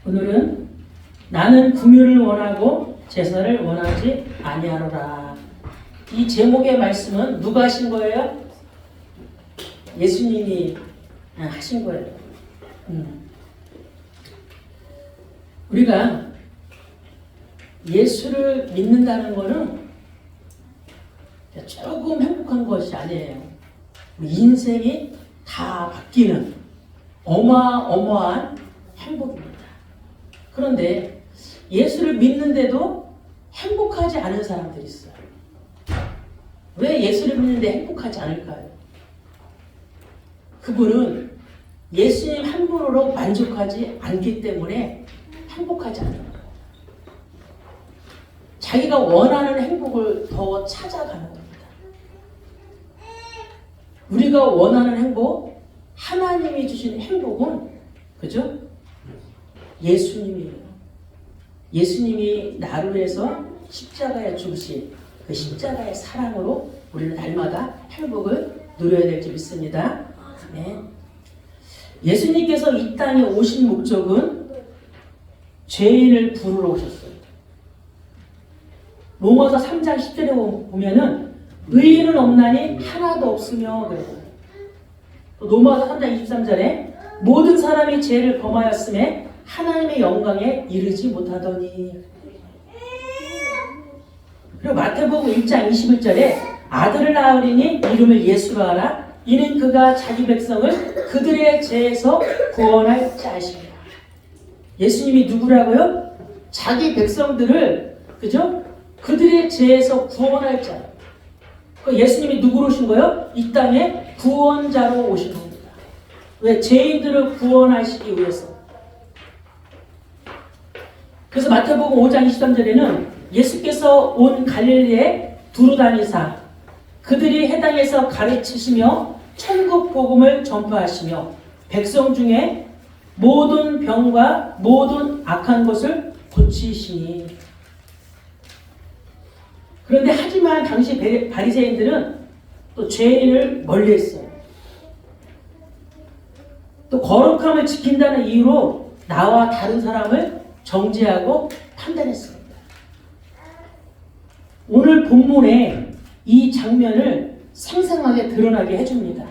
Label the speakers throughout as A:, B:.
A: 오늘은 나는 긍휼을 원하고 제사를 원하지 아니하노라. 이 제목의 말씀은 누가 하신 거예요? 예수님이 하신 거예요. 우리가 예수를 믿는다는 것은 조금 행복한 것이 아니에요. 우리 인생이 다 바뀌는 어마어마한 행복입니다. 그런데 예수를 믿는데도 행복하지 않은 사람들이 있어요. 왜 예수를 믿는데 행복하지 않을까요? 그분은 예수님 한 분으로 만족하지 않기 때문에 행복하지 않는 거예요. 자기가 원하는 행복을 더 찾아가는 겁니다. 우리가 원하는 행복, 하나님이 주신 행복은 그죠? 예수님이에요. 예수님이 나를 위해서 십자가에 죽으신 그 십자가의 사랑으로 우리는 날마다 행복을 누려야 될 줄 믿습니다. 네. 예수님께서 이 땅에 오신 목적은 죄인을 부르러 오셨어요. 로마서 3장 10절에 보면은 의인은 없나니 하나도 없으며 그래요. 로마서 3장 23절에 모든 사람이 죄를 범하였음에 하나님의 영광에 이르지 못하더니. 그리고 마태복음 1장 21절에 아들을 낳으리니 이름을 예수라 하라. 이는 그가 자기 백성을 그들의 죄에서 구원할 자이시니라. 예수님이 누구라고요? 자기 백성들을 그죠? 그들의 죄에서 구원할 자. 예수님이 누구로 오신 거예요? 이 땅에 구원자로 오신 겁니다. 왜? 죄인들을 구원하시기 위해서. 그래서 마태복음 5장 23절에는 예수께서 온 갈릴리에 두루 다니사 그들이 해당에서 가르치시며 천국 복음을 전파하시며 백성 중에 모든 병과 모든 악한 것을 고치시니. 그런데 하지만 당시 바리새인들은 또 죄인을 멀리했어요. 또 거룩함을 지킨다는 이유로 나와 다른 사람을 정죄하고 판단했습니다. 오늘 본문에 이 장면을 생생하게 드러나게 해줍니다.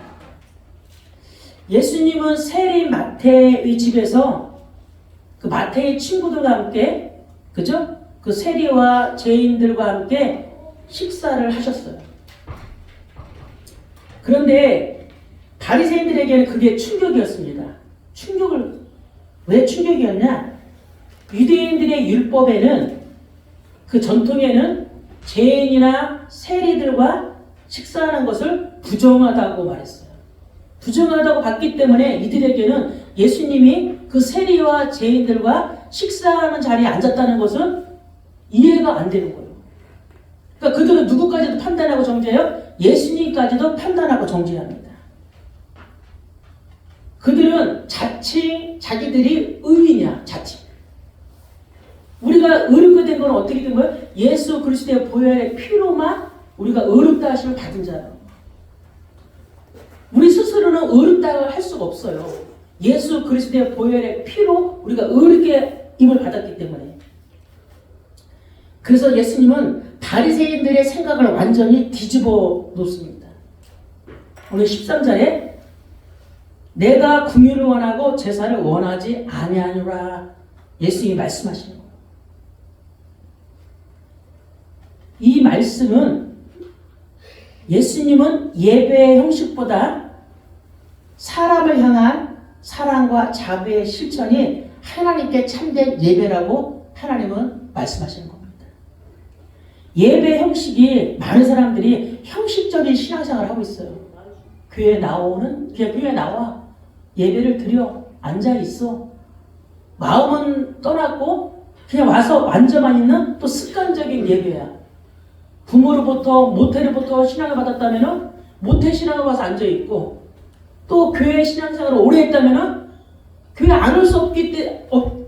A: 예수님은 세리 마태의 집에서 그 마태의 친구들과 함께 그죠? 그 세리와 죄인들과 함께 식사를 하셨어요. 그런데 바리새인들에게는 그게 충격이었습니다. 왜 충격이었냐? 유대인들의 율법에는 그 전통에는 죄인이나 세리들과 식사하는 것을 부정하다고 말했어요. 부정하다고 봤기 때문에 이들에게는 예수님이 그 세리와 죄인들과 식사하는 자리에 앉았다는 것은 이해가 안 되는 거예요. 그러니까 그들은 누구까지도 판단하고 정죄해요? 예수님까지도 판단하고 정죄합니다. 그들은 자칭 자기들이 의인이야. 자칭. 우리가 의롭게 된 건 어떻게 된 거예요? 예수 그리스도의 보혈의 피로만 우리가 의롭다 하심을 받은 자예요. 우리 스스로는 의롭다고 할 수가 없어요. 예수 그리스도의 보혈의 피로 우리가 의롭게 임을 받았기 때문에. 그래서 예수님은 바리새인들의 생각을 완전히 뒤집어 놓습니다. 오늘 13절에 내가 긍휼을 원하고 제사를 원하지 아니하노라. 예수님이 말씀하시는 거예요. 이 말씀은 예수님은 예배의 형식보다 사람을 향한 사랑과 자비의 실천이 하나님께 참된 예배라고 하나님은 말씀하시는 겁니다. 예배 형식이 많은 사람들이 형식적인 신앙생활을 하고 있어요. 교회에 나와 예배를 드려 앉아 있어. 마음은 떠났고 그냥 와서 앉아만 있는 또 습관적인 예배야. 부모로부터 모태로부터 신앙을 받았다면은 모태 신앙을 와서 앉아 있고 또 교회 신앙생활을 오래 했다면은 교회 안 올 수 없기 때문에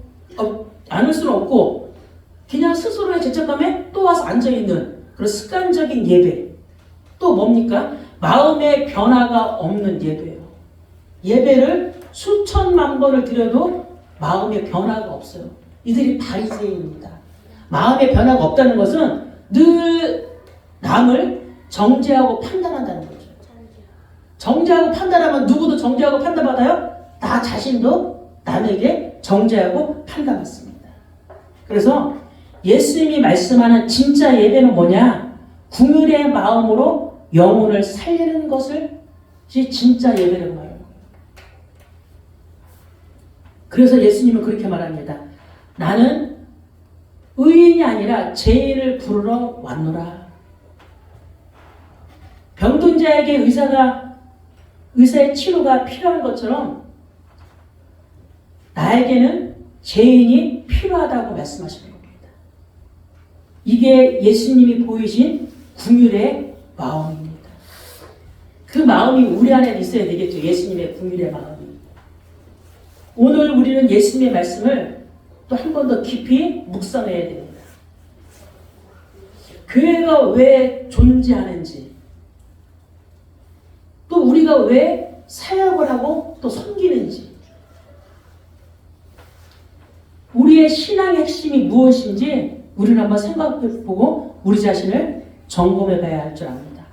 A: 안 올 수는 없고 그냥 스스로의 죄책감에 또 와서 앉아 있는 그런 습관적인 예배. 또 뭡니까? 마음의 변화가 없는 예배예요. 예배를 수천만 번을 드려도 마음의 변화가 없어요. 이들이 바리새인입니다. 마음의 변화가 없다는 것은 늘 남을 정죄하고 판단한다는 거죠. 정죄하고 판단하면 누구도 정죄하고 판단받아요? 나 자신도 남에게 정죄하고 판단받습니다. 그래서 예수님이 말씀하는 진짜 예배는 뭐냐? 궁율의 마음으로 영혼을 살리는 것을 진짜 예배라고 말해요. 그래서 예수님은 그렇게 말합니다. 나는 의인이 아니라 죄인을 부르러 왔노라. 병든 자에게 의사의 치료가 필요한 것처럼 나에게는 죄인이 필요하다고 말씀하시는 겁니다. 이게 예수님이 보이신 궁율의 마음입니다. 그 마음이 우리 안에 있어야 되겠죠. 예수님의 궁율의 마음이. 오늘 우리는 예수님의 말씀을 또 한 번 더 깊이 묵상해야 됩니다. 교회가 왜 존재하는지, 또 우리가 왜 사역을 하고 또 섬기는지, 우리의 신앙의 핵심이 무엇인지 우리는 한번 생각해보고 우리 자신을 점검해봐야 할 줄 압니다.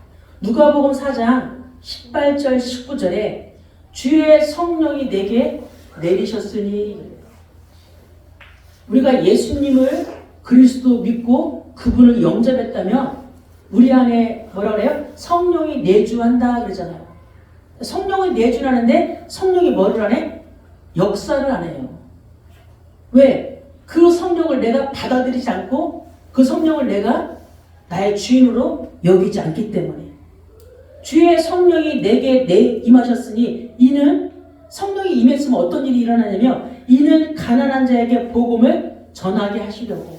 A: 누가복음 4장 18절 19절에 주의 성령이 내게 내리셨으니, 우리가 예수님을 그리스도 믿고 그분을 영접했다면 우리 안에 뭐라 그래요? 성령이 내주한다 그러잖아요. 성령이 내주하는데 성령이 뭐를 하네? 역사를 안 해요. 왜? 그 성령을 내가 받아들이지 않고 그 성령을 내가 나의 주인으로 여기지 않기 때문에. 주의 성령이 내게 임하셨으니 이는 성령이 임했으면 어떤 일이 일어나냐면 이는 가난한 자에게 복음을 전하게 하시려고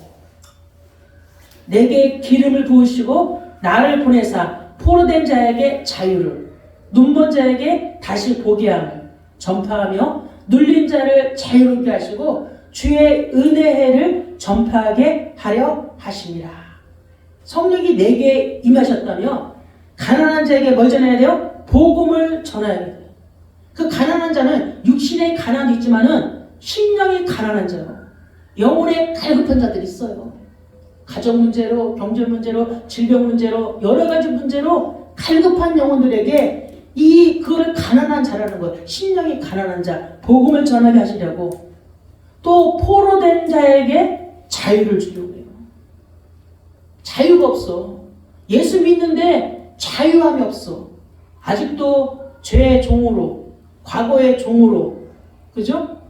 A: 내게 기름을 부으시고 나를 보내사 포로된 자에게 자유를, 눈먼 자에게 다시 보게 함을 전파하며 눌린 자를 자유롭게 하시고 주의 은혜를 전파하게 하려 하심이라. 성령이 내게 임하셨다며 가난한 자에게 뭘 전해야 돼요? 복음을 전해야 돼요. 그 가난한 자는 육신의 가난도 있지만은 심령이 가난한 자요. 영혼의 갈급한 자들이 있어요. 가정 문제로, 경제 문제로, 질병 문제로, 여러 가지 문제로 갈급한 영혼들에게 그걸 가난한 자라는 거예요. 심령이 가난한 자, 복음을 전하게 하시려고. 또 포로된 자에게 자유를 주려고 해요. 자유가 없어. 예수 믿는데 자유함이 없어. 아직도 죄의 종으로, 과거의 종으로, 그죠?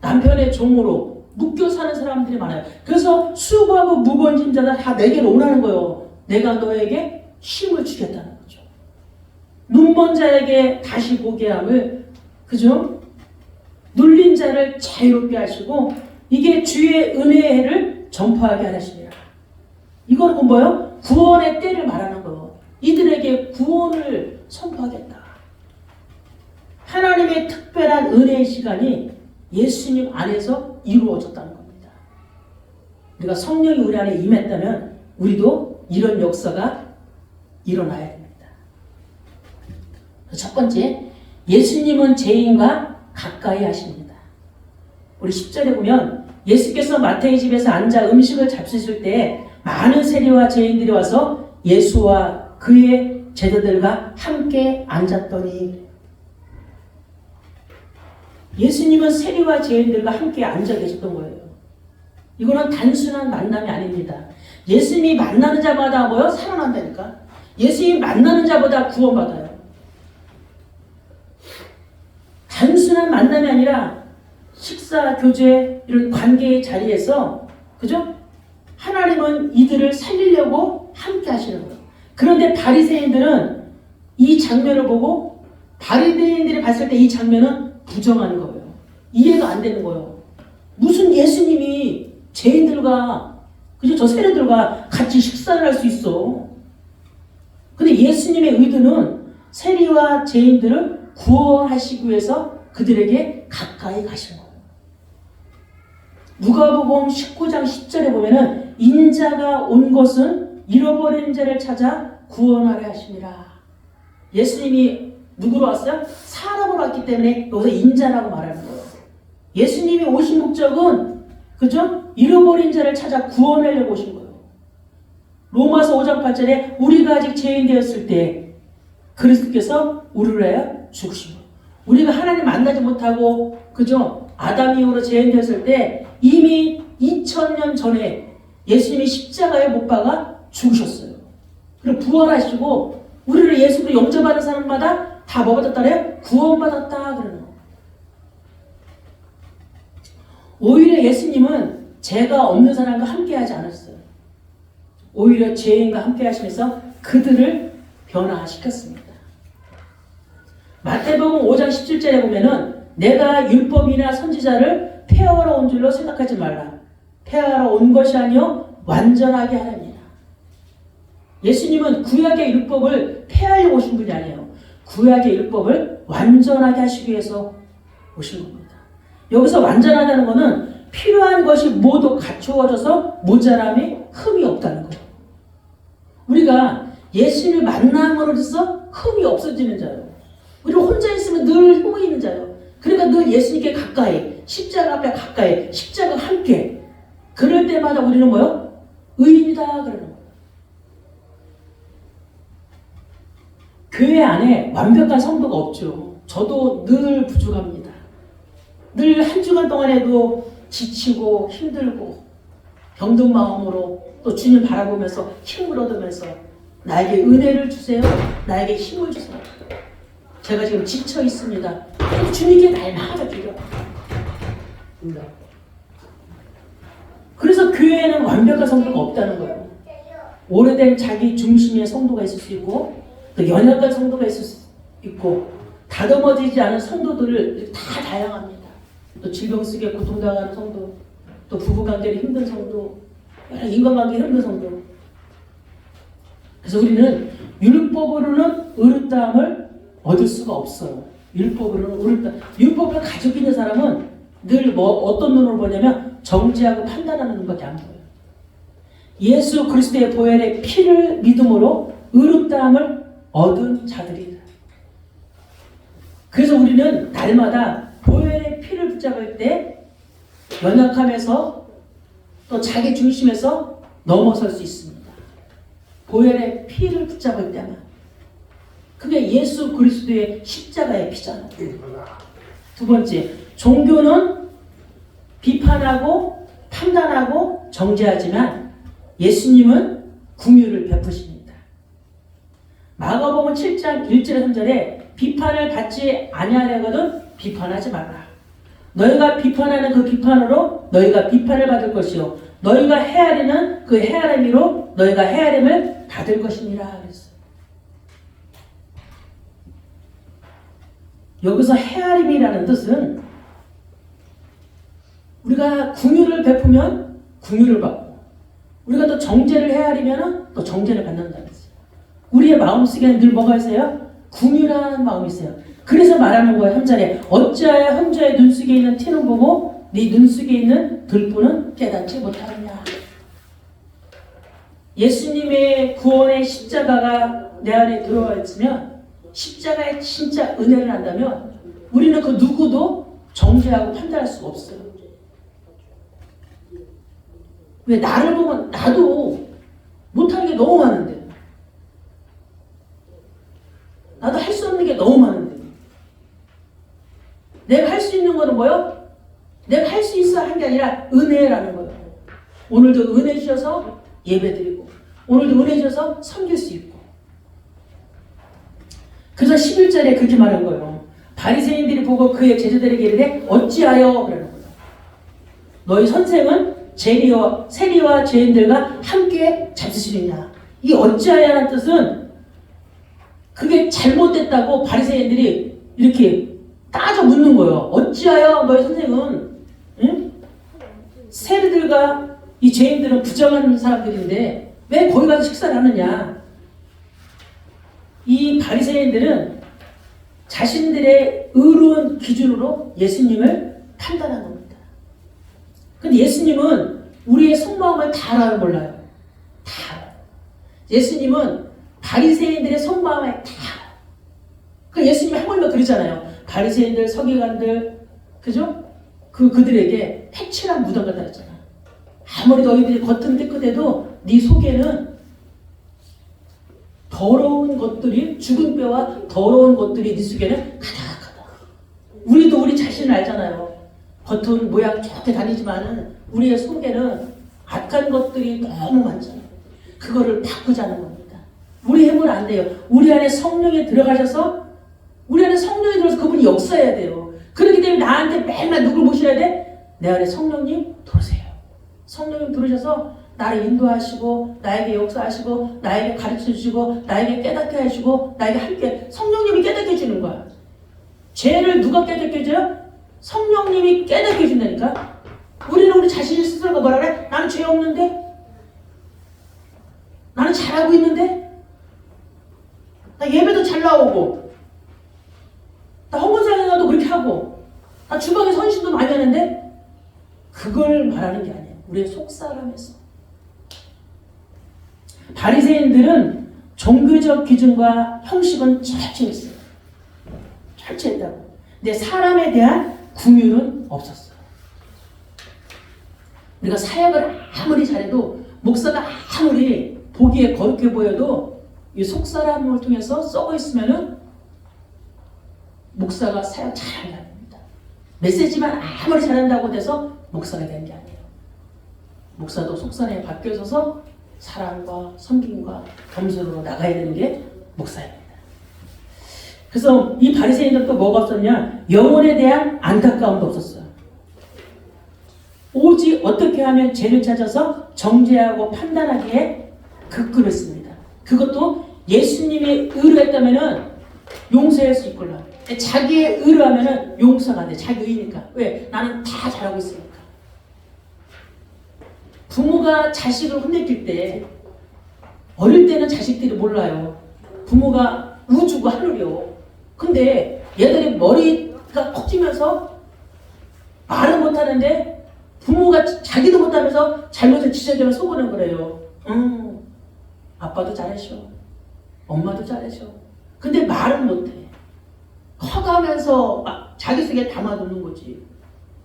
A: 남편의 종으로 묶여 사는 사람들이 많아요. 그래서 수고하고 무거운 짐자들 다 내게로 오라는 거예요. 내가 너에게 힘을 주겠다는 거죠. 눈먼 자에게 다시 보게 함을, 그죠? 눌린 자를 자유롭게 하시고 이게 주의 은혜를 전파하게 하시니라. 이거는 뭐예요? 구원의 때를 말하는 거예요. 이들에게 구원을 선포하겠다. 하나님의 특별한 은혜의 시간이 예수님 안에서 이루어졌다는 겁니다. 우리가 성령이 우리 안에 임했다면 우리도 이런 역사가 일어나야 됩니다. 첫 번째, 예수님은 죄인과 가까이 하십니다. 우리 10절에 보면 예수께서 마태의 집에서 앉아 음식을 잡수실 때 많은 세리와 죄인들이 와서 예수와 그의 제자들과 함께 앉았더니, 예수님은 세리와 죄인들과 함께 앉아 계셨던 거예요. 이거는 단순한 만남이 아닙니다. 예수님이 만나는 자마다 뭐요? 살아난다니까. 예수님이 만나는 자보다 구원받아요. 단순한 만남이 아니라 식사, 교제, 이런 관계의 자리에서, 그죠? 하나님은 이들을 살리려고 함께 하시는 거예요. 그런데 바리새인들은 이 장면을 보고, 바리새인들이 봤을 때 이 장면은 부정하는 거예요. 이해가 안 되는 거예요. 무슨 예수님이 죄인들과, 그죠? 저 세리들과 같이 식사를 할 수 있어. 근데 예수님의 의도는 세리와 죄인들을 구원하시기 위해서 그들에게 가까이 가신 거예요. 누가복음 19장 10절에 보면은 인자가 온 것은 잃어버린 자를 찾아 구원하려 하심이라. 예수님이 누구로 왔어요? 사람으로 왔기 때문에 여기서 인자라고 말하는 거예요. 예수님이 오신 목적은 그죠? 잃어버린 자를 찾아 구원하려고 오신 거예요. 로마서 5장 8절에 우리가 아직 죄인 되었을 때 그리스도께서 우리를 위하여 죽으신 거예요. 우리가 하나님 만나지 못하고 그죠? 아담 이후로 죄인 되었을 때 이미 2000년 전에 예수님이 십자가에 못 박아 죽으셨어요. 그리고 부활하시고 우리를 예수로 영접하는 사람마다 다 뭐 받았다래요? 구원받았다 그러는 거예요. 오히려 예수님은 죄가 없는 사람과 함께하지 않았어요. 오히려 죄인과 함께 하시면서 그들을 변화시켰습니다. 마태복음 5장 17절에 보면은 내가 율법이나 선지자를 폐하러 온 줄로 생각하지 말라. 폐하러 온 것이 아니요 완전하게 하랍니다. 예수님은 구약의 율법을 폐하려고 오신 분이 아니에요. 구약의 율법을 완전하게 하시기 위해서 오신 겁니다. 여기서 완전하다는 것은 필요한 것이 모두 갖추어져서 모자람이 흠이 없다는 거예요. 우리가 예수님을 만남으로 해서 흠이 없어지는 자예요. 우리가 혼자 있으면 늘 흠이 있는 자예요. 그러니까 늘 예수님께 가까이, 십자가 앞에 가까이, 십자가 함께. 그럴 때마다 우리는 뭐요? 의인이다 그러는 거예요. 교회 안에 완벽한 성도가 없죠. 저도 늘 부족합니다. 늘 한 주간 동안에도 지치고 힘들고 병든 마음으로 또 주님 바라보면서 힘을 얻으면서 나에게 은혜를 주세요. 나에게 힘을 주세요. 제가 지금 지쳐 있습니다. 주님께 날마다 기도합니다. 그래서 교회에는 완벽한 성도가 없다는 거예요. 오래된 자기 중심의 성도가 있을 수 있고 또 연약한 성도가 있을 수 있고 다듬어지지 않은 성도들을 다 다양합니다. 또 질병 속에 고통당하는 성도, 또 부부관계로 힘든 성도, 인간관계로 힘든 성도. 그래서 우리는 율법으로는 의롭다함을 얻을 수가 없어요. 율법으로는 의롭다. 율법을 가지고 있는 사람은 늘 어떤 눈으로 보냐면 정죄하고 판단하는 눈밖에 안 보여요. 예수 그리스도의 보혈의 피를 믿음으로 의롭다함을 얻은 자들이다. 그래서 우리는 날마다 보혈의 피를 붙잡을 때 연약함에서 또 자기 중심에서 넘어설 수 있습니다. 보혈의 피를 붙잡을 때만. 그게 예수 그리스도의 십자가의 피잖아요. 두 번째, 종교는 비판하고 판단하고 정죄하지만 예수님은 긍휼을 베푸십니다. 마가복음 7장 1절에 3절에 비판을 받지 아니하려거든 비판하지 말라. 너희가 비판하는 그 비판으로 너희가 비판을 받을 것이요 너희가 헤아리는 그 헤아림으로 너희가 헤아림을 받을 것이니라 그랬어요. 여기서 헤아림이라는 뜻은 우리가 긍휼을 베푸면 긍휼을 받고 우리가 또 정죄를 헤아리면 또 정죄를 받는다는 거예요. 우리의 마음속에는 늘 뭐가 있어요? 긍휼한 마음이 있어요. 그래서 말하는 거예요. 3절에 어찌하여 형제의 눈속에 있는 티는 보고 네 눈속에 있는 들보는 깨닫지 못하느냐. 예수님의 구원의 십자가가 내 안에 들어와 있으면 십자가의 진짜 은혜를 한다면 우리는 그 누구도 정죄하고 판단할 수가 없어요. 왜 나를 보면 나도 못하는 게 너무 많은데 나도 할 수 없는 게 너무 많은데 내가 할 수 있는 거는 뭐요? 내가 할 수 있어 한 게 아니라 은혜라는 거예요. 오늘도 은혜 주셔서 예배드리고 오늘도 은혜 주셔서 섬길 수 있고 그래서 11절에 그렇게 말한 거예요. 바리새인들이 보고 그의 제자들에게 이르되 어찌하여 그러는 거예요. 너희 선생은 세리와 죄인들과 함께 잡수시느냐. 이 어찌하여라는 뜻은 그게 잘못됐다고 바리새인들이 이렇게 따져 묻는 거예요. 어찌하여 너희 선생은 응? 세리들과 이 죄인들은 부정한 사람들인데 왜 거기 가서 식사를 하느냐. 이 바리새인들은 자신들의 의로운 기준으로 예수님을 판단한 겁니다. 근데 예수님은 우리의 속마음을 다 알아요, 몰라요? 다 알아요. 예수님은 바리새인들의 속마음을 다 알아요. 그 예수님이 한 번도 그러잖아요. 바리새인들, 서기관들, 그죠? 그들에게 패치랑 묻어가 달았잖아. 아무리 너희들이 겉은 깨끗해도 네 속에는 더러운 것들이, 죽은 뼈와 더러운 것들이 네 속에는 가득하다. 우리도 우리 자신을 알잖아요. 겉은 모양 좋게 다니지만은 우리의 속에는 악한 것들이 너무 많잖아요. 그거를 바꾸자는 겁니다. 우리 힘은 안 돼요. 우리 안에 성령이 들어가셔서, 우리 안에 성령이 들어서 그분이 역사해야 돼요. 그렇기 때문에 나한테 맨날 누굴 모셔야 돼? 내 안에 성령님 들어오세요. 성령님 들어오셔서 나를 인도하시고, 나에게 역사하시고, 나에게 가르쳐주시고, 나에게 깨닫게 하시고, 나에게 함께, 성령님이 깨닫게 해주는 거야. 죄를 누가 깨닫게 해줘요? 성령님이 깨닫게 해준다니까. 우리는 우리 자신 스스로가 뭐라 그래? 나는 죄 없는데? 나는 잘하고 있는데? 나 예배도 잘 나오고, 나 헌금상에 가도 그렇게 하고, 나 주방에 선신도 많이 하는데? 그걸 말하는 게 아니에요. 우리의 속사람에서. 바리새인들은 종교적 기준과 형식은 철저했어요. 철저했다고. 근데 사람에 대한 긍휼은 없었어요. 우리가 사역을 아무리 잘해도, 목사가 아무리 보기에 거룩해 보여도 이 속사람을 통해서 썩어 있으면은 목사가 사역 잘하는 게 아닙니다. 메시지만 아무리 잘한다고 돼서 목사가 되는 게 아니에요. 목사도 속사람에 바뀌어서 사랑과 섬김과 겸손으로 나가야 되는 게 목사입니다. 그래서 이 바리새인들도 뭐가 없었냐? 영혼에 대한 안타까움도 없었어요. 오직 어떻게 하면 죄를 찾아서 정죄하고 판단하기에 급급했습니다. 그것도 예수님이 의로했다면은 용서할 수 있걸라. 자기의 의로하면은 용서가 안 돼. 자기 의니까. 왜? 나는 다 잘하고 있으니까. 부모가 자식을 혼내킬 때, 어릴 때는 자식들이 몰라요. 부모가 우주고 하늘이요. 근데 얘들이 머리가 커지면서 말을 못하는데 부모가 자기도 못하면서 잘못을 지적하면 속으는 거래요. 아빠도 잘하셔. 엄마도 잘하셔. 근데 말은 못해. 커가면서 자기 속에 담아두는 거지.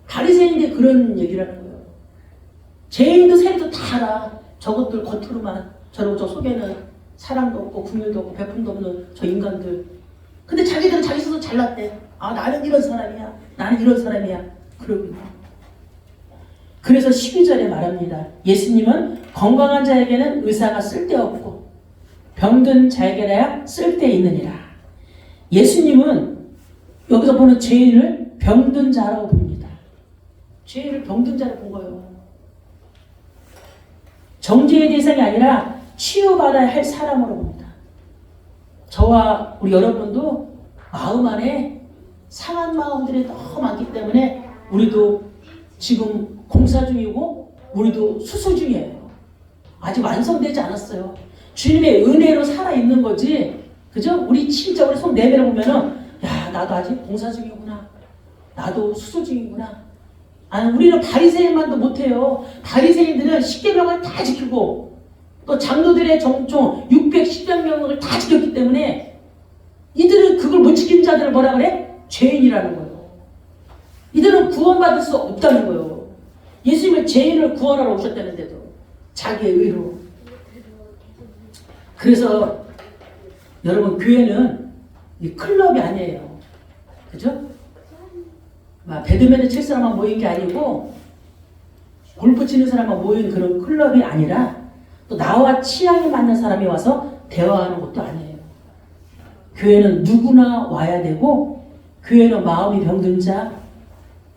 A: 바리새인들이 그런 얘기를 하는 거예요. 죄인도 세리도 다 알아. 저것들 겉으로만, 저러고 저 속에는 사랑도 없고 긍휼도 없고 베품도 없는 저 인간들. 근데 자기들은 자기 스스로 잘났대. 나는 이런 사람이야. 나는 이런 사람이야. 그러군요. 그래서 12절에 말합니다. 예수님은 건강한 자에게는 의사가 쓸데없고 병든 자에게라야 쓸데있느니라. 예수님은 여기서 보는 죄인을 병든 자라고 봅니다. 죄인을 병든 자로 본 거예요. 정죄의 대상이 아니라 치유받아야 할 사람으로 봅니다. 저와 우리 여러분도 마음 안에 상한 마음들이 너무 많기 때문에 우리도 지금 공사 중이고 우리도 수술 중이에요. 아직 완성되지 않았어요. 주님의 은혜로 살아있는 거지. 그죠? 우리 진짜 우리 손 내밀어 보면은 야, 나도 아직 공사 중이구나. 나도 수술 중이구나. 우리는 바리새인만도 못해요. 바리새인들은 십계명을 다 지키고 또 장로들의 정종 610명을 다 지켰기 때문에 이들은 그걸 못 지킨 자들을 뭐라 그래? 죄인이라는 거예요. 이들은 구원받을 수 없다는 거예요. 예수님은 죄인을 구원하러 오셨다는데도 자기의 의로. 그래서 여러분, 교회는 이 클럽이 아니에요. 그죠? 배드민턴 칠 사람만 모인 게 아니고 골프 치는 사람만 모인 그런 클럽이 아니라 또 나와 취향이 맞는 사람이 와서 대화하는 것도 아니에요. 교회는 누구나 와야 되고, 교회는 마음이 병든 자,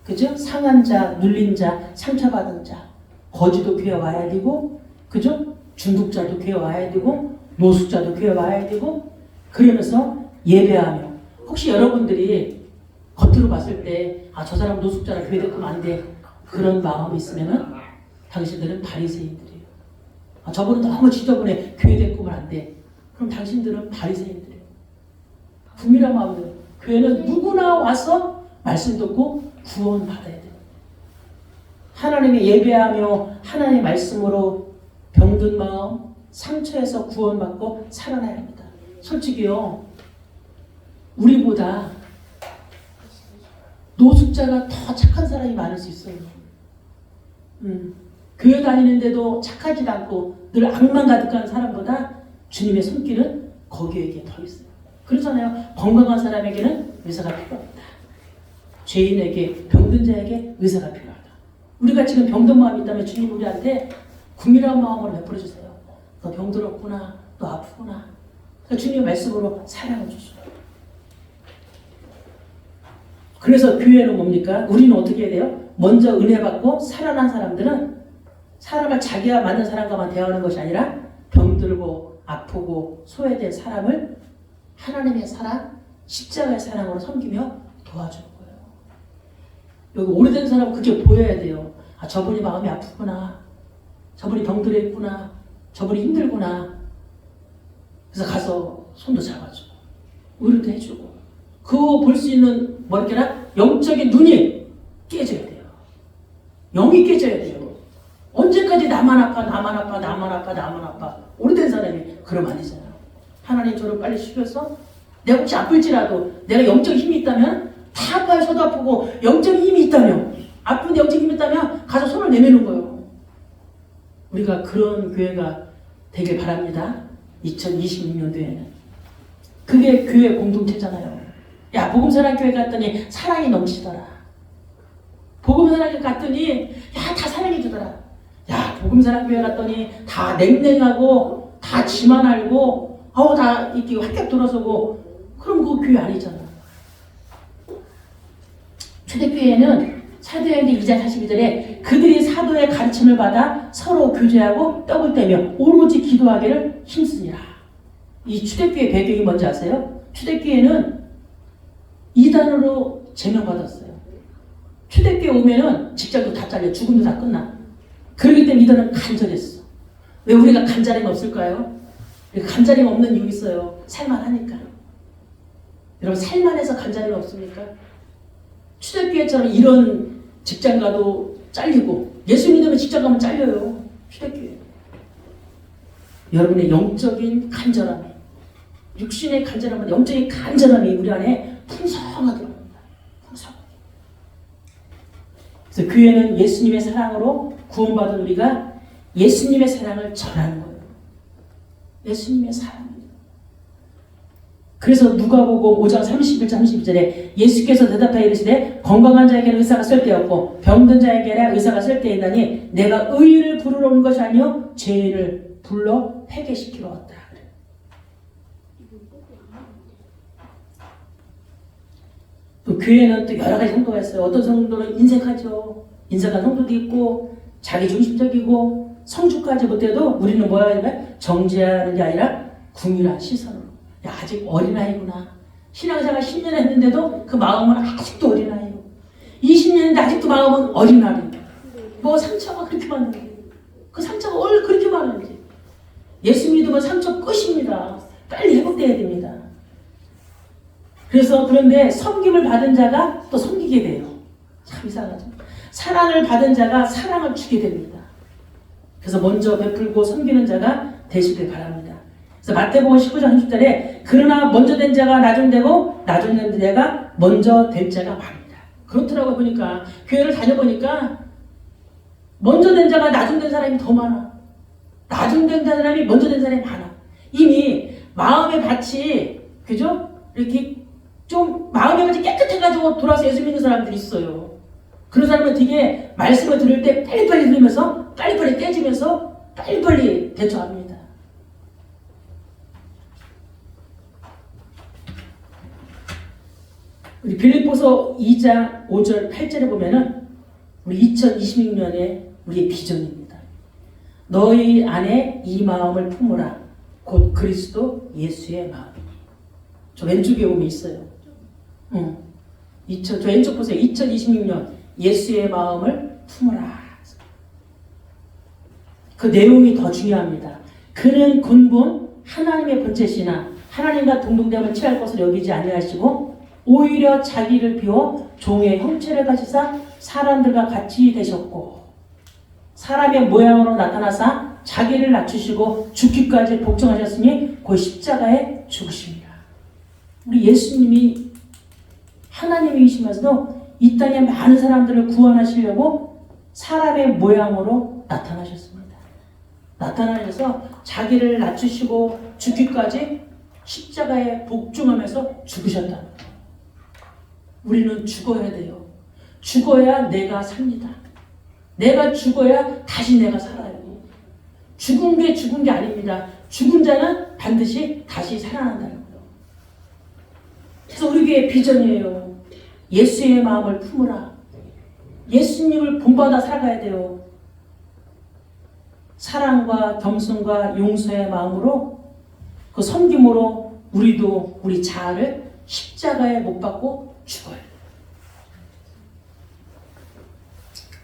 A: 그죠? 상한 자, 눌린 자, 상처받은 자, 거지도 교회 와야 되고, 그죠? 중독자도 교회 와야 되고, 노숙자도 교회 와야 되고, 그러면서 예배하며. 혹시 여러분들이 겉으로 봤을 때 저 사람 노숙자라 교회 데리면 안 돼, 그런 마음이 있으면은 당신들은 바리새인들이에요. 저분은 너무 지저분해, 교회 데리면 안 돼. 그럼 당신들은 바리새인들이에요. 분명한 마음으로 교회는 누구나 와서 말씀 듣고 구원 받아야 돼요. 하나님의 예배하며 하나님의 말씀으로 병든 마음, 상처에서 구원받고 살아나야 합니다. 솔직히요, 우리보다 노숙자 기독자가 더 착한 사람이 많을 수 있어요. 교회 다니는데도 착하지도 않고 늘 악만 가득한 사람보다 주님의 손길은 거기에게 더 있어요. 그렇잖아요. 건강한 사람에게는 의사가 필요합니다. 죄인에게, 병든 자에게 의사가 필요하다. 우리가 지금 병든 마음이 있다면 주님 우리한테 궁일한 마음으로 베풀어 주세요. 너 병들었구나, 너 아프구나. 그러니까 주님의 말씀으로 사랑을 주시고. 그래서 교회는 뭡니까? 우리는 어떻게 해야 돼요? 먼저 은혜 받고 살아난 사람들은 사람을 자기와 맞는 사람과만 대하는 것이 아니라 병들고 아프고 소외된 사람을 하나님의 사랑, 십자가의 사랑으로 섬기며 도와주는 거예요. 여기 오래된 사람은 그게 보여야 돼요. 아, 저분이 마음이 아프구나. 저분이 병들어 있구나. 저분이 힘들구나. 그래서 가서 손도 잡아주고 의료도 해주고 그거 볼 수 있는 뭐랄까나 영적인 눈이 깨져야 돼요. 영이 깨져야 돼요. 언제까지 나만 아파 나만 아파 나만 아파 나만 아파. 오래된 사람이 그러면 안 되잖아요. 하나님 저를 빨리 죽여서 내가 혹시 아플지라도 내가 영적인 힘이 있다면 다 아파요. 저도 아프고 영적인 힘이 있다면 아픈데 영적인 힘이 있다면 가서 손을 내미는 거예요. 우리가 그런 교회가 되길 바랍니다. 2026년도에는. 그게 교회 공동체잖아요. 야, 복음사랑교회 갔더니 사랑이 넘치더라. 복음사랑교회 갔더니 야, 다 사랑해 주더라. 야, 복음사랑교회 갔더니 다 냉랭하고 다 지만 알고 다 이렇게 활짝 돌아서고 그럼 그거 교회 아니잖아. 초대교회는 사도행전 2장 42절에 그들이 사도의 가르침을 받아 서로 교제하고 떡을 떼며 오로지 기도하기를 힘쓰니라. 이 초대교회 배경이 뭔지 아세요? 초대교회는 이단으로 제명받았어요. 초대교회 오면은 직장도 다 잘려, 죽음도 다 끝나. 그렇기 때문에 이단은 간절했어. 왜 우리가 간절함이 없을까요? 간절함이 없는 이유 있어요. 살만하니까. 여러분 살만해서 간절함이 없습니까? 초대교회처럼 이런 직장 가도 잘리고 예수 믿으면 직장 가면 잘려요. 초대교회. 여러분의 영적인 간절함이 육신의 간절함보다 영적인 간절함이 우리 안에 풍성하게 옵니다. 풍성하게. 그래서 교회는 예수님의 사랑으로 구원받은 우리가 예수님의 사랑을 전하는 거예요. 예수님의 사랑입니다. 그래서 누가복음 5장 31절 32절에 예수께서 대답하여 이르시되 건강한 자에게는 의사가 쓸데없고 병든 자에게는 의사가 쓸데있나니 내가 의인을 부르러 온 것이 아니요 죄인을 불러 회개시키러 왔다. 또 교회는 또 여러 가지 성도가 있어요. 어떤 성도는 인색하죠. 인색한 성도도 있고 자기 중심적이고 성숙하지 못해도 우리는 뭐야 하면 정죄하는 게 아니라 궁일한 시선으로 야, 아직 어린아이구나. 신앙생활 10년 했는데도 그 마음은 아직도 어린아이예요. 20년 했는데 아직도 마음은 어린아이예요. 뭐 상처가 그렇게 많은지 그 상처가 왜 그렇게 많은지 예수 믿으면 상처 끝입니다. 빨리 회복돼야 됩니다. 그래서 그런데 섬김을 받은 자가 또 섬기게 돼요. 참 이상하죠. 사랑을 받은 자가 사랑을 주게 됩니다. 그래서 먼저 베풀고 섬기는 자가 되시길 바랍니다. 그래서 마태복음 19장 30절에 그러나 먼저 된 자가 나중되고 나중된 자가 먼저 될 자가 많습니다. 그렇더라고 보니까 교회를 다녀보니까 먼저 된 자가 나중된 사람이 더 많아. 나중된 사람이 먼저 된 사람이 많아. 이미 마음의 밭이 그죠? 이렇게 좀 마음의 밭이 깨끗해가지고 돌아서 예수 믿는 사람들이 있어요. 그런 사람은 되게 말씀을 들을 때 빨리빨리 들으면서 빨리빨리 깨지면서 빨리빨리 대처합니다. 우리 빌립보서 2장 5절 8절에 보면은 우리 2026년에 우리의 비전입니다. 너희 안에 이 마음을 품으라. 곧 그리스도 예수의 마음이니. 저 왼쪽에 보면 있어요. 저 왼쪽 보세요. 2026년 예수의 마음을 품으라. 그 내용이 더 중요합니다. 그는 근본 하나님의 본체시나 하나님과 동등됨을 취할 것을 여기지 아니하시고 오히려 자기를 비워 종의 형체를 가지사 사람들과 같이 되셨고 사람의 모양으로 나타나사 자기를 낮추시고 죽기까지 복종하셨으니 곧 십자가에 죽으십니다. 우리 예수님이 하나님이시면서도 이 땅에 많은 사람들을 구원하시려고 사람의 모양으로 나타나셨습니다. 나타나셔서 자기를 낮추시고 죽기까지 십자가에 복종하면서 죽으셨다. 우리는 죽어야 돼요. 죽어야 내가 삽니다. 내가 죽어야 다시 내가 살아요. 죽은 게 죽은 게 아닙니다. 죽은 자는 반드시 다시 살아난다는 거예요. 그래서 우리 교회의 비전이에요. 예수의 마음을 품으라. 예수님을 본받아 살아가야 돼요. 사랑과 겸손과 용서의 마음으로 그 섬김으로 우리도 우리 자아를 십자가에 못 박고 죽어요.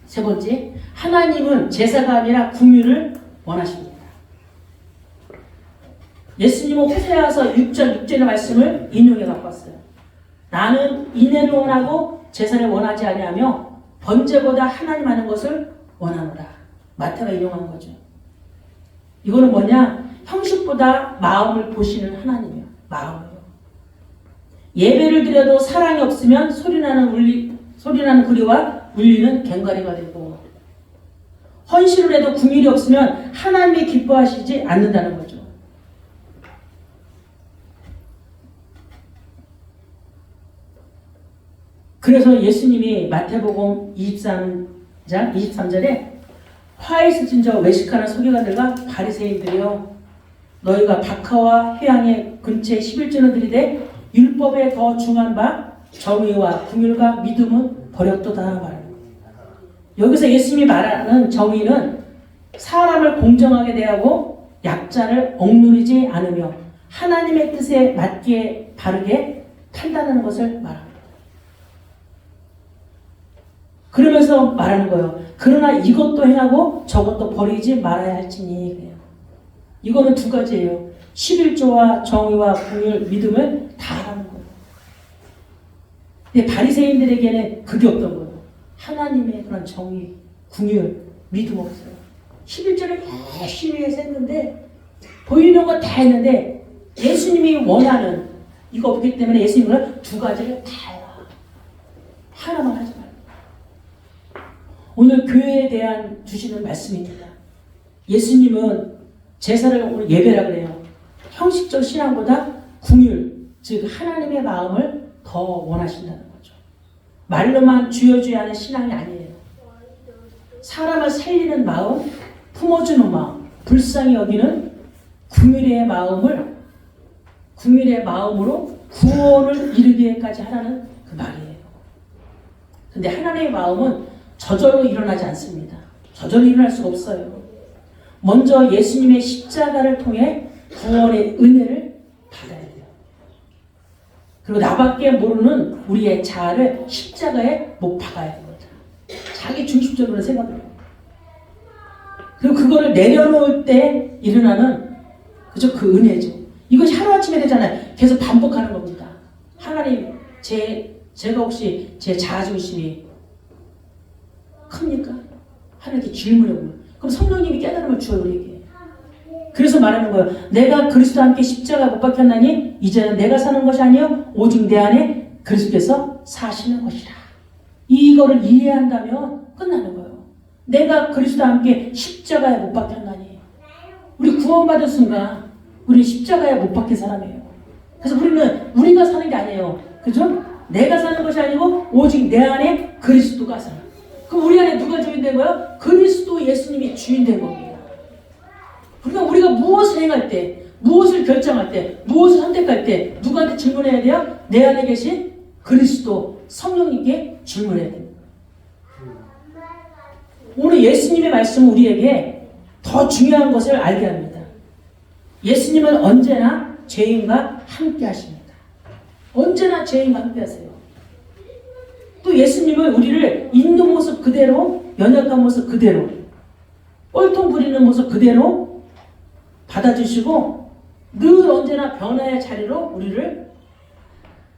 A: 세 번째, 하나님은 제사가 아니라 궁유를 원하십니다. 예수님은 호세아서 6장 6절의 말씀을 인용해 갖고 왔어요. 나는 인애를 원하고 제사를 원하지 아니하며 번제보다 하나님 하는 것을 원하노라. 마태가 인용한 거죠. 이거는 뭐냐? 형식보다 마음을 보시는 하나님이에요. 마음이요. 예배를 드려도 사랑이 없으면 소리나는 구리와 울리는 괭과리가 되고, 헌신을 해도 긍휼이 없으면 하나님이 기뻐하시지 않는다는 거죠. 그래서 예수님이 마태복음 23절에 화 있으신 저 외식하는 서기관들과 바리새인들이여, 너희가 박하와 회양의 근처에 11조는 들이되 율법에 더 중한 바 정의와 긍휼과 믿음은 버렸도다 말합니다. 여기서 예수님이 말하는 정의는 사람을 공정하게 대하고 약자를 억누르지 않으며 하나님의 뜻에 맞게 바르게 판단하는 것을 말합니다. 그러면서 말하는 거예요. 그러나 이것도 행하고 저것도 버리지 말아야 할지니. 그래요. 이거는 두 가지예요. 11조와 정의와 긍휼, 믿음을 다 하는 거예요. 근데 바리새인들에게는 그게 없던 거예요. 하나님의 그런 정의, 긍휼, 믿음 없어요. 11조를 열심히 해서 했는데, 보이는 거 다 했는데 예수님이 원하는 이거 없기 때문에 예수님은 두 가지를 다 해라. 하나만 하지 말고. 오늘 교회에 대한 주시는 말씀입니다. 예수님은 제사를 오늘 예배라 그래요. 형식적 신앙보다 긍휼, 즉 하나님의 마음을 더 원하신다는 거죠. 말로만 주여 주여 하는 신앙이 아니에요. 사람을 살리는 마음, 품어주는 마음, 불쌍히 여기는 긍휼의 마음으로 구원을 이루기까지 하라는 그 말이에요. 근데 하나님의 마음은 저절로 일어나지 않습니다. 저절로 일어날 수가 없어요. 먼저 예수님의 십자가를 통해 구원의 은혜를 받아야 돼요. 그리고 나밖에 모르는 우리의 자아를 십자가에 못 박아야 됩니다. 자기 중심적으로 생각해요. 그리고 그거를 내려놓을 때 일어나는 그 은혜죠. 이것이 하루아침에 되잖아요. 계속 반복하는 겁니다. 하나님, 제가 혹시 제 자아중심이 큽니까? 하나님께 질문해보면. 그럼 성령님이 깨달음을 주어요, 우리에게. 그래서 말하는 거예요. 내가 그리스도와 함께 십자가 못 박혔나니 이제는 내가 사는 것이 아니요 오직 내 안에 그리스도께서 사시는 것이라. 이거를 이해한다면 끝나는 거예요. 내가 그리스도와 함께 십자가에 못 박혔나니. 우리 구원받은 순간 우리 십자가에 못 박힌 사람이에요. 그래서 우리가 사는 게 아니에요. 그죠? 내가 사는 것이 아니고 오직 내 안에 그리스도가 사는. 그럼 우리 안에 누가 주인 된 거예요? 그리스도 예수님이 주인 된 겁니다. 그러니까 우리가 무엇을 행할 때, 무엇을 결정할 때, 무엇을 선택할 때 누구한테 질문해야 돼요? 내 안에 계신 그리스도 성령님께 질문해야 됩니다. 오늘 예수님의 말씀은 우리에게 더 중요한 것을 알게 합니다. 예수님은 언제나 죄인과 함께 하십니다. 언제나 죄인과 함께 하세요. 또 예수님은 우리를 있는 모습 그대로, 연약한 모습 그대로, 꼴통 부리는 모습 그대로 받아주시고 늘 언제나 변화의 자리로 우리를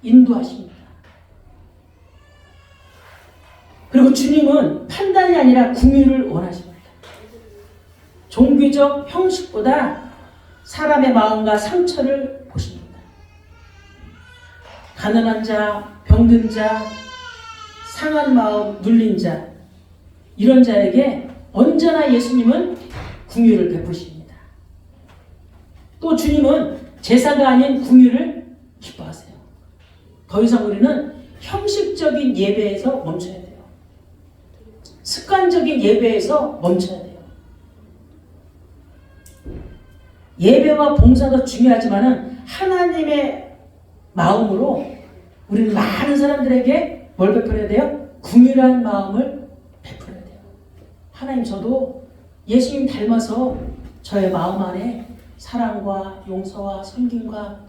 A: 인도하십니다. 그리고 주님은 판단이 아니라 긍휼을 원하십니다. 종교적 형식보다 사람의 마음과 상처를 보십니다. 가난한 자, 병든 자, 상한 마음, 눌린 자, 이런 자에게 언제나 예수님은 긍휼을 베푸십니다. 또 주님은 제사가 아닌 긍휼을 기뻐하세요. 더 이상 우리는 형식적인 예배에서 멈춰야 돼요. 습관적인 예배에서 멈춰야 돼요. 예배와 봉사도 중요하지만 하나님의 마음으로 우리는 많은 사람들에게 뭘 베풀어야 돼요? 긍휼한 마음을 베풀어야 돼요. 하나님, 저도 예수님 닮아서 저의 마음 안에 사랑과 용서와 섬김과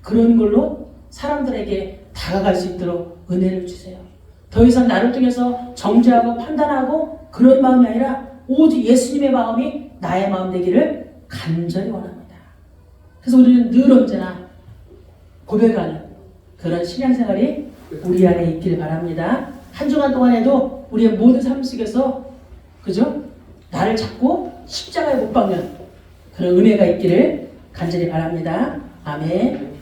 A: 그런 걸로 사람들에게 다가갈 수 있도록 은혜를 주세요. 더 이상 나를 통해서 정죄하고 판단하고 그런 마음이 아니라 오직 예수님의 마음이 나의 마음 되기를 간절히 원합니다. 그래서 우리는 늘 언제나 고백하는 그런 신앙생활이 우리 안에 있기를 바랍니다. 한 주간 동안에도 우리의 모든 삶 속에서 그죠? 나를 잡고 십자가에 못 박는 그런 은혜가 있기를 간절히 바랍니다. 아멘.